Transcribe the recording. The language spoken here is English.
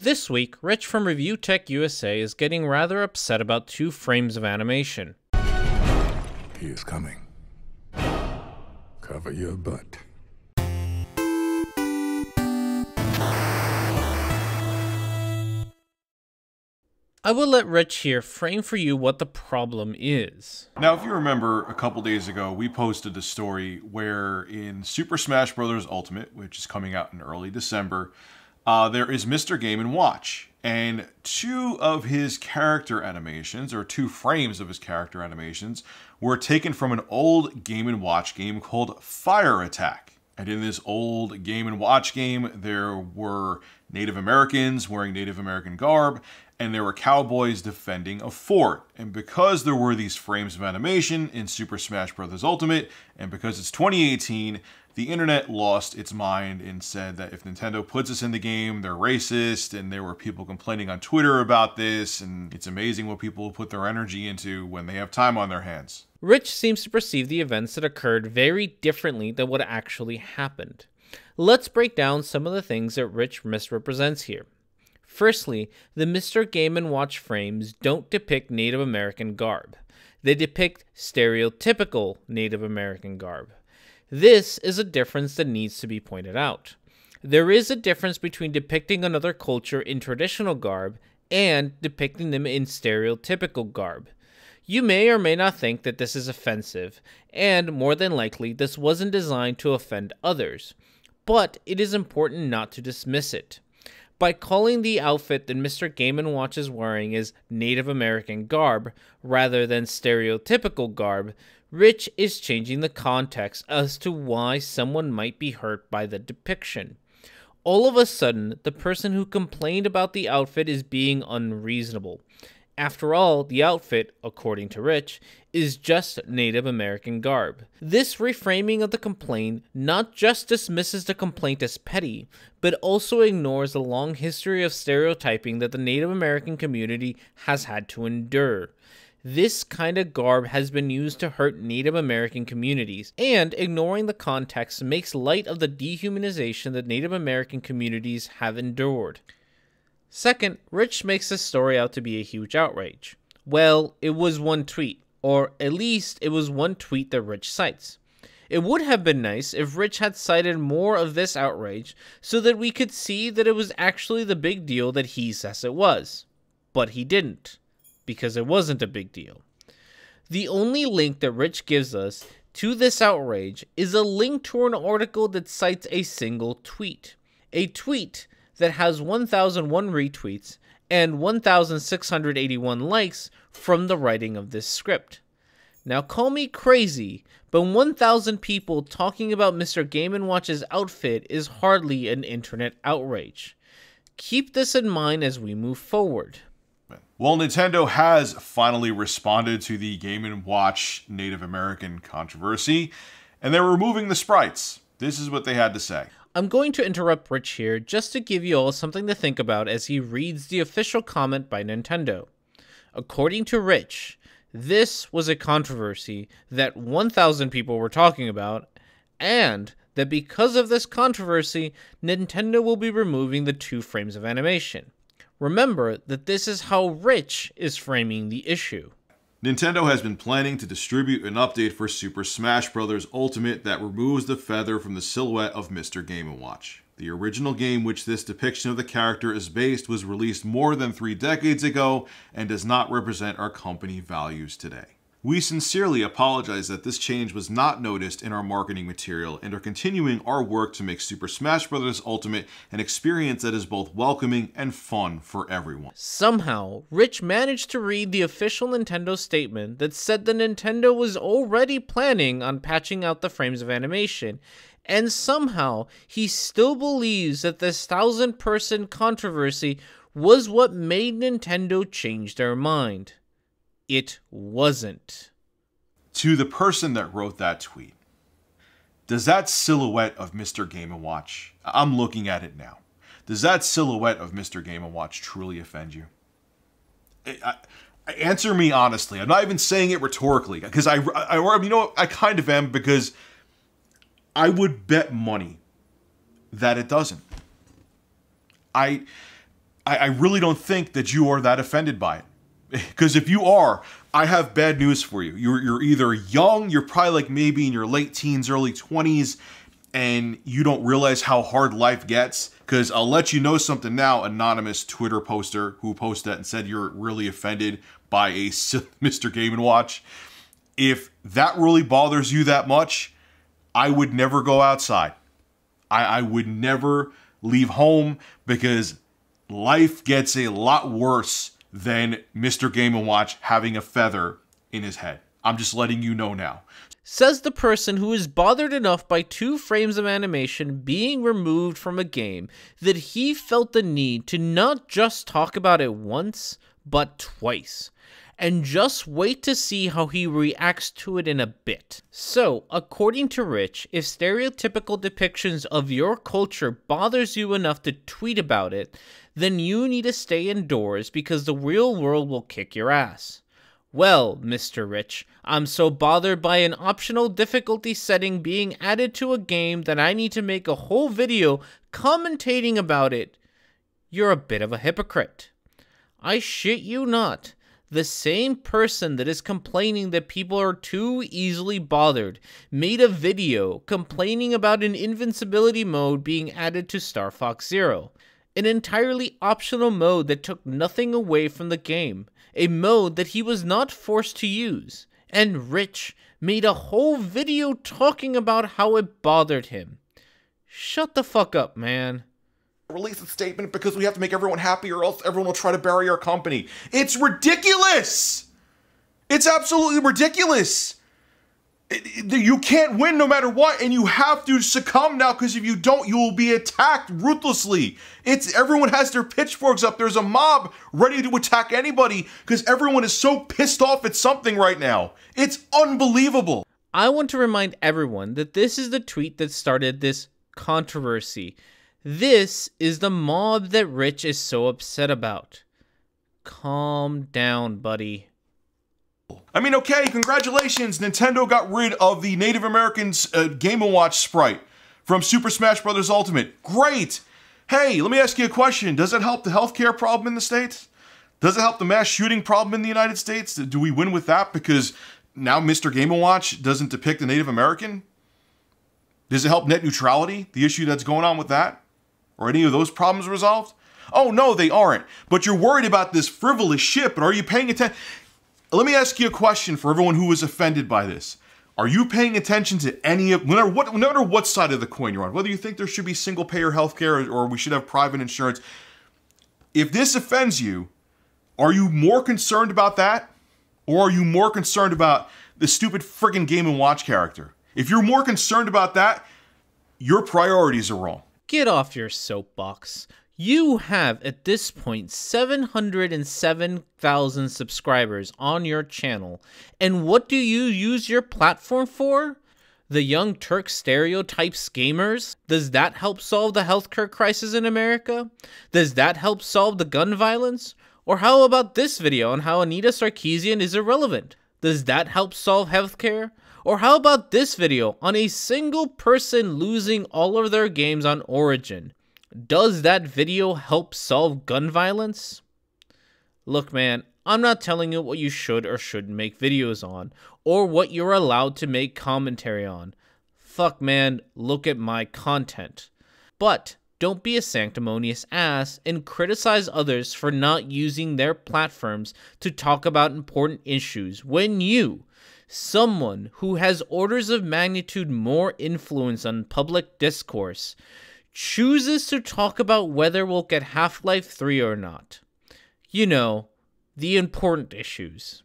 This week, Rich from Review Tech USA is getting rather upset about 2 frames of animation. He is coming. Cover your butt. I will let Rich here frame for you what the problem is. Now, if you remember, a couple days ago, we posted a story where in Super Smash Bros. Ultimate, which is coming out in early December, there is Mr. Game & Watch. And 2 of his character animations, or 2 frames of his character animations, were taken from an old Game & Watch game called Fire Attack. And in this old Game & Watch game, there were Native Americans wearing Native American garb, and there were cowboys defending a fort. And because there were these frames of animation in Super Smash Bros. Ultimate, and because it's 2018, the internet lost its mind and said that if Nintendo puts this in the game, they're racist, and there were people complaining on Twitter about this, and it's amazing what people put their energy into when they have time on their hands. Rich seems to perceive the events that occurred very differently than what actually happened. Let's break down some of the things that Rich misrepresents here. Firstly, the Mr. Game & Watch frames don't depict Native American garb. They depict stereotypical Native American garb. This is a difference that needs to be pointed out. There is a difference between depicting another culture in traditional garb and depicting them in stereotypical garb. You may or may not think that this is offensive, and more than likely this wasn't designed to offend others, but it is important not to dismiss it. By calling the outfit that Mr. Game & Watch is wearing as Native American garb rather than stereotypical garb, Rich is changing the context as to why someone might be hurt by the depiction. All of a sudden, the person who complained about the outfit is being unreasonable. After all, the outfit, according to Rich, is just Native American garb. This reframing of the complaint not just dismisses the complaint as petty, but also ignores the long history of stereotyping that the Native American community has had to endure. This kind of garb has been used to hurt Native American communities, and ignoring the context makes light of the dehumanization that Native American communities have endured. Second, Rich makes this story out to be a huge outrage. Well, it was one tweet, or at least it was one tweet that Rich cites. It would have been nice if Rich had cited more of this outrage so that we could see that it was actually the big deal that he says it was. But he didn't, because it wasn't a big deal. The only link that Rich gives us to this outrage is a link to an article that cites a single tweet. A tweet that has 1,001 retweets and 1,681 likes from the writing of this script. Now call me crazy, but 1,000 people talking about Mr. Game & Watch's outfit is hardly an internet outrage. Keep this in mind as we move forward. Well, Nintendo has finally responded to the Game & Watch Native American controversy, and they're removing the sprites. This is what they had to say. I'm going to interrupt Rich here just to give you all something to think about as he reads the official comment by Nintendo. According to Rich, this was a controversy that 1,000 people were talking about, and that because of this controversy, Nintendo will be removing the 2 frames of animation. Remember that this is how Rich is framing the issue. Nintendo has been planning to distribute an update for Super Smash Bros. Ultimate that removes the feather from the silhouette of Mr. Game & Watch. The original game which this depiction of the character is based was released more than 3 decades ago and does not represent our company values today. We sincerely apologize that this change was not noticed in our marketing material and are continuing our work to make Super Smash Bros. Ultimate an experience that is both welcoming and fun for everyone. Somehow, Rich managed to read the official Nintendo statement that said that Nintendo was already planning on patching out the frames of animation, and somehow he still believes that this 1,000-person controversy was what made Nintendo change their mind. It wasn't. To the person that wrote that tweet, does that silhouette of Mr. Game & Watch, I'm looking at it now, does that silhouette of Mr. Game & Watch truly offend you? Answer me honestly. I'm not even saying it rhetorically, because you know what, I kind of am, because I would bet money that it doesn't. I really don't think that you are that offended by it. Because if you are, I have bad news for you. You're either young, you're probably like maybe in your late teens, early 20s, and you don't realize how hard life gets. Because I'll let you know something now, anonymous Twitter poster who posted that and said you're really offended by a Mr. Game & Watch. If that really bothers you that much, I would never go outside. I would never leave home because life gets a lot worse than Mr. Game & Watch having a feather in his head. I'm just letting you know now. Says the person who is bothered enough by 2 frames of animation being removed from a game that he felt the need to not just talk about it once, but twice. And just wait to see how he reacts to it in a bit. So, according to Rich, if stereotypical depictions of your culture bothers you enough to tweet about it, then you need to stay indoors because the real world will kick your ass. Well, Mr. Rich, I'm so bothered by an optional difficulty setting being added to a game that I need to make a whole video commentating about it. You're a bit of a hypocrite. I shit you not. The same person that is complaining that people are too easily bothered made a video complaining about an invincibility mode being added to Star Fox Zero. An entirely optional mode that took nothing away from the game. A mode that he was not forced to use. And Rich made a whole video talking about how it bothered him. Shut the fuck up, man. Release a statement because we have to make everyone happy or else everyone will try to bury our company. It's ridiculous! It's absolutely ridiculous! You can't win no matter what, and you have to succumb now because if you don't, you will be attacked ruthlessly. Everyone has their pitchforks up. There's a mob ready to attack anybody because everyone is so pissed off at something right now. It's unbelievable. I want to remind everyone that this is the tweet that started this controversy. This is the mob that Rich is so upset about. Calm down, buddy. I mean, okay, congratulations. Nintendo got rid of the Native Americans Game & Watch sprite from Super Smash Bros. Ultimate. Great. Hey, let me ask you a question. Does it help the healthcare problem in the States? Does it help the mass shooting problem in the United States? Do we win with that because now Mr. Game & Watch doesn't depict a Native American? Does it help net neutrality, the issue that's going on with that? Are any of those problems resolved? Oh, no, they aren't. But you're worried about this frivolous shit, but are you paying attention? Let me ask you a question for everyone who was offended by this. Are you paying attention to any of, no matter what side of the coin you're on, whether you think there should be single-payer healthcare or we should have private insurance, if this offends you, are you more concerned about that? Or are you more concerned about the stupid friggin' Game & Watch character? If you're more concerned about that, your priorities are wrong. Get off your soapbox. You have, at this point, 707,000 subscribers on your channel. And what do you use your platform for? The Young Turk stereotypes gamers? Does that help solve the healthcare crisis in America? Does that help solve the gun violence? Or how about this video on how Anita Sarkeesian is irrelevant? Does that help solve healthcare? Or how about this video on a single person losing all of their games on Origin? Does that video help solve gun violence? Look, man, I'm not telling you what you should or shouldn't make videos on, or what you're allowed to make commentary on. Fuck, man, look at my content. But don't be a sanctimonious ass and criticize others for not using their platforms to talk about important issues when you, someone who has orders of magnitude more influence on public discourse, chooses to talk about whether we'll get Half-Life 3 or not. You know, the important issues.